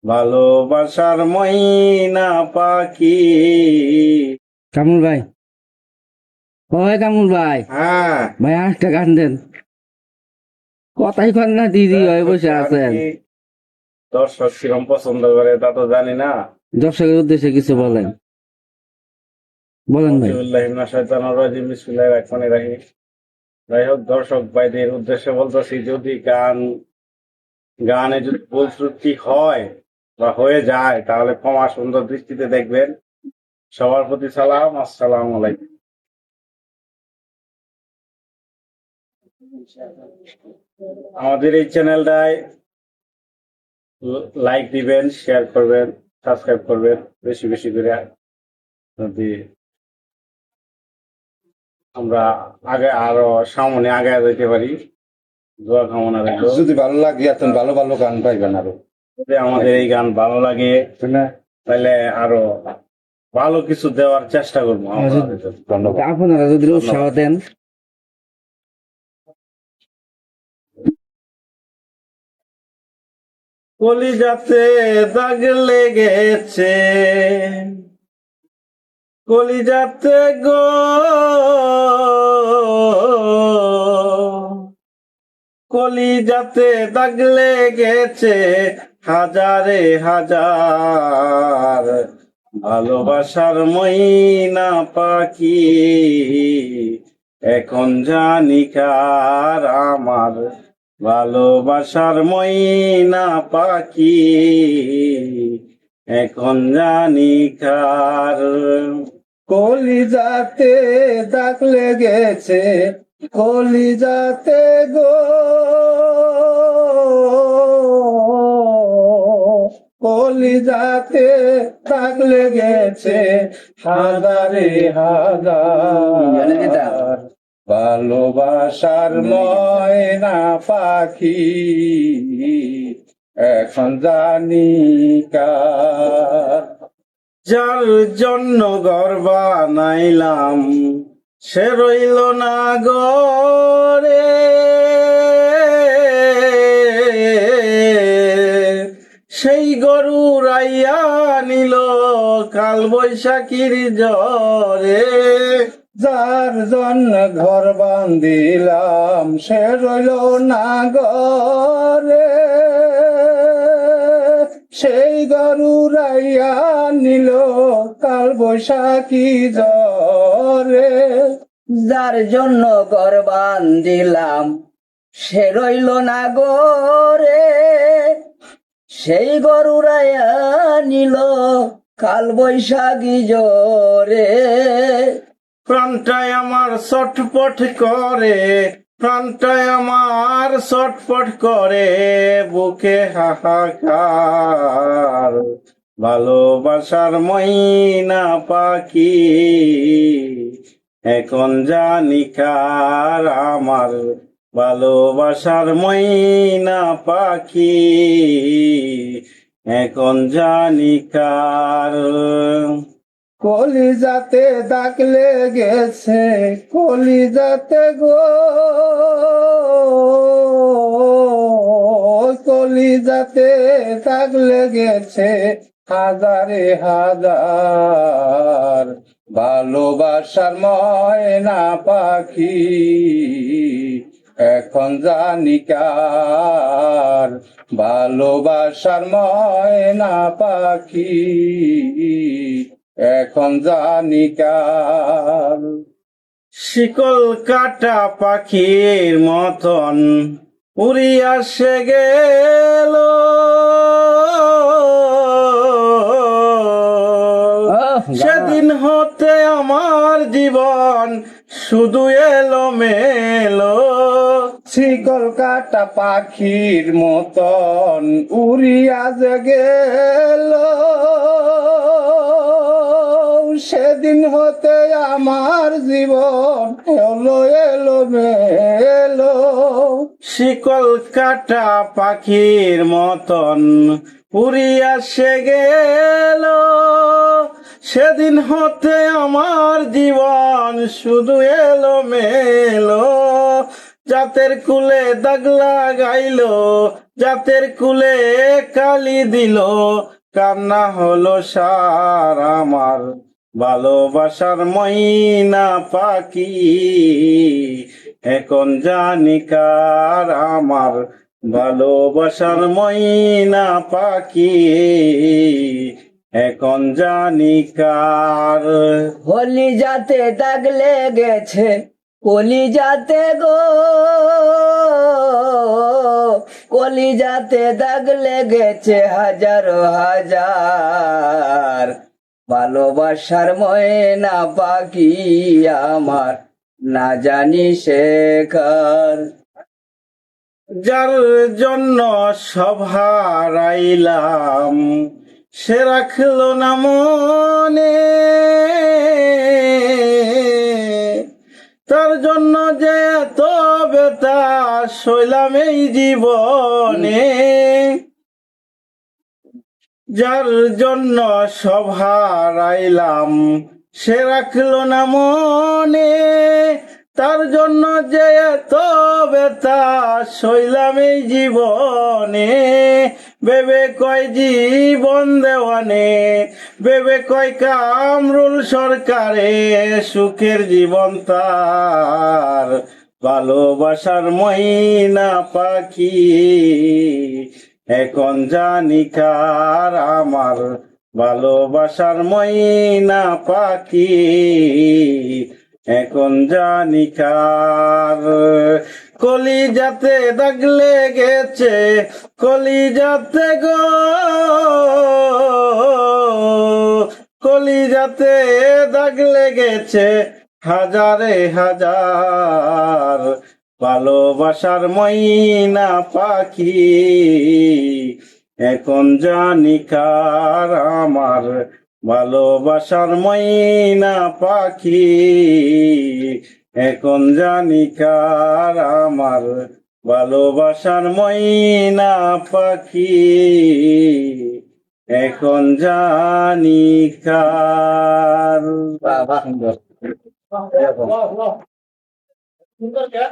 ভালোবাসার ময়না পাখি। কামরুল ভাই, ওই কামরুল ভাই, হ্যাঁ, ভাই একটা গান দেন। কথাই কন না, দিদি হয়ে বসে আছেন। দর্শক কিরম পছন্দ করে তা তো জানি না। দর্শকের উদ্দেশ্যে কিছু বলেন, বলেন ভাই। যাই হোক, দর্শক ভাইদের উদ্দেশ্যে বলতেছি, যদি গানে যদি ভুল ত্রুটি হয় বা হয়ে যায়, তাহলে ক্ষমা সুন্দর দৃষ্টিতে দেখবেন। সবার প্রতি সালাম, আসসালামু আলাইকুম। আমাদের এই চ্যানেলটায় লাইক দিবেন, শেয়ার করবেন, সাবস্ক্রাইব করবেন বেশি বেশি করে, যদি আমরা আরো সামনে আগে যেতে পারি। দোয়া কামনা রাখবো। যদি ভালো লাগে, এখন ভালো ভালো গান পাইবেন আরো। যদি আমাদের এই গান ভালো লাগে তাহলে আরো ভালো কিছু দেওয়ার চেষ্টা করবো আমরা। ধন্যবাদ। আপনারা যদি উৎসাহ দেন। কলিজাতে দাগ লেগেছে, কলিজাতে গো, কলিজাতে দাগ লেগেছে হাজারে হাজার। ভালোবাসার ময়না পাখি, এখন জানি কার আমার। ভালোবাসার ময়না পাখি, এখন জানি কার। কলিজাতে দাগ লেগেছে, কলিজাতে গো, কলিজাতে দাগ লেগেছে হাজারে হাজার। ভালোবাসার ময়না পাখি, এখন জানি কার। যার জন্য ঘর বানাইলাম, সে রইল না গরে। সেই গরু রাইয়া নিল কাল বৈশাখীর জ্বরে। যার জন্য ঘর বান্ধিলাম, সে রইল না ঘরে। সেই গরু রাইয়া নিল কাল বৈশাখী জ্বরে। যার জন্য ঘর বান্ধিলাম, সে রইল না গরে। সেই গরুরায়া নিল কাল বৈশাখী জ্বরে। প্রাণটায় আমার ছটপট করে, প্রাণটায় আমার ছটপট করে, বুকে হাহাকার। ভালোবাসার ময়না পাখি, এখন জানি কার আমার। ভালোবাসার ময়না পাখি, এখন জানি কার। কলিজাতে দাগ লেগেছে, কলিজাতে গো, কলিজাতে দাগ লেগেছে হাজারে হাজার। ভালোবাসার ময়না পাখি, এখন জানি কার। ভালোবাসার ময়না পাখি, এখন জানি কার। শিকল কাটা পাখির মতন উড়িয়া সে গেল, সেদিন হতে আমার জীবন শুধু এলো মেলো। শিকল কাটা পাখির মতন উড়িয়া যে গেল, সেদিন হতে আমার জীবন হলো এলো মেলো। শিকল কাটা পাখির মতন উড়িয়া সে গেল, সেদিন হতে আমার জীবন শুধু এলো মেলো। জাতের কুলে দাগ লাগাইলো, জাতের কুলে কালি দিল, কান্না হলো সার আমার ভালোবাসার ময়না পাখি। এখন জানি কার আমার ভালোবাসার ময়না পাখি, এখন জানি কার। হলি যাতে দাগ লেগেছে কলি যাতে গো, কলি যাতে দাগ লেগেছে হাজার হাজার, ভালোবাসার ময়না পাখি আমার না জানি শেখার। যার জন্য সব হারাইলাম সে রাখলো না মনে, তার জন্য যে এত ব্যথা সইলাম এই জীবনে। যার জন্য সব হারাইলাম সে রাখলো না মনে, তার জন্য যে এত ব্যথা সইলাম এই জীবনে। ভেবে কয় জীবন দেওয়ানে, ভেবে কয় কামরুল সরকারে, সুখের জীবন তার ভালোবাসার ময়না পাখি। এখন জানি কার আমার ভালোবাসার ময়না পাখি, এখন জানি কার। কলি যাতে দাগ লেগেছে, কলি যাতে গো, কলি যাতে দাগ লেগেছে হাজারে হাজার, ভালোবাসার ময়না পাখি। এখন জানি কার আমার ভালোবাসার ময়না পাখি, এখন জানি কার আমার ভালোবাসার ময়না পাখি, এখন জানি কার। বাবা সুন্দর। বাহ, বাহ, বাহ। সুন্দর কে